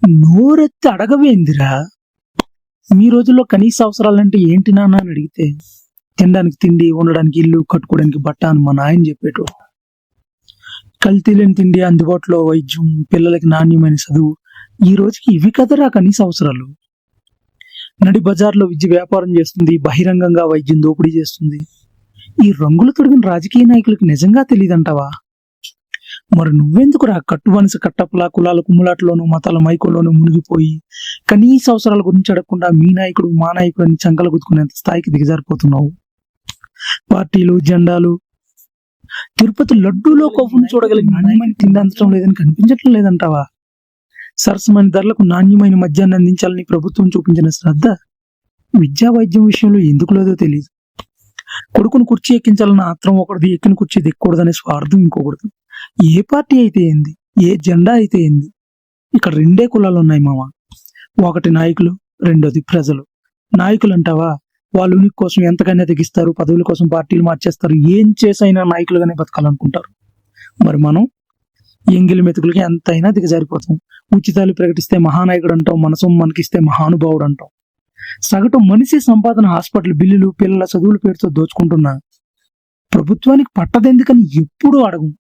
నోరెత్తి అడగవేందిరా? మీ రోజుల్లో కనీస అవసరాలంటే ఏంటి నాన్న అని అడిగితే తినడానికి తిండి, ఉండడానికి ఇల్లు, కట్టుకోవడానికి బట్ట అని మా నాయన చెప్పేటోడు. కల్తీ లేని తిండి, అందుబాటులో వైద్యం, పిల్లలకి నాణ్యమైన చదువు, ఈ రోజుకి ఇవి కదరా కనీస అవసరాలు. నడి బజార్లో విద్య వ్యాపారం చేస్తుంది, బహిరంగంగా వైద్యం దోపిడీ చేస్తుంది. ఈ రంగులు తొడిగిన రాజకీయ నాయకులకి నిజంగా తెలియదంటావా? మరి నువ్వెందుకురా కట్టుబనిస కట్టప్పలా కులాల కుమ్ములాట్లోనూ మతాల మైకుల్లోనూ మునిగిపోయి కనీస అవసరాల గురించి అడగకుండా మీ నాయకుడు మా నాయకుడు అని చంకలు గుద్దుకునేంత స్థాయికి దిగజారిపోతున్నావు? పార్టీలు, జెండాలు, తిరుపతి లడ్డూలో కొవ్వును చూడగలిగిన నాణ్యమైన తిండి అందటం లేదని కనిపించటం లేదంటావా? సరసమైన ధరలకు నాణ్యమైన మద్యాన్ని అందించాలని ప్రభుత్వం చూపించిన శ్రద్ధ విద్యా వైద్యం విషయంలో ఎందుకు లేదో తెలియదు. కొడుకును కుర్చీ ఎక్కించాలన్న ఆత్రం ఒకటిది, ఎక్కిన కుర్చీ దిక్కకూడదనే స్వార్థం ఇంకొకటిది. ఏ పార్టీ అయితే ఏంది, ఏ జెండా అయితే ఏంది, ఇక్కడ రెండే కులాలు ఉన్నాయి మామ. ఒకటి నాయకులు, రెండోది ప్రజలు. నాయకులు అంటావా, వాళ్ళు ఉనికి కోసం ఎంతకైనా తెగిస్తారు, పదవుల కోసం పార్టీలు మార్చేస్తారు, ఏం చేసైనా నాయకులుగానే బతకాలనుకుంటారు. మరి మనం ఎంగిలి మెతుకులకి ఎంతైనా దిగజారిపోతాం. ఉచితాలు ప్రకటిస్తే మహానాయకుడు అంటాం, మనసు మనకిస్తే మహానుభావుడు అంటాం. సగటు మనిషి సంపాదన, హాస్పిటల్ బిల్లులు, పిల్లల చదువుల పేరుతో దోచుకుంటున్నా ప్రభుత్వానికి పట్టదెందుకని ఎప్పుడూ అడగం.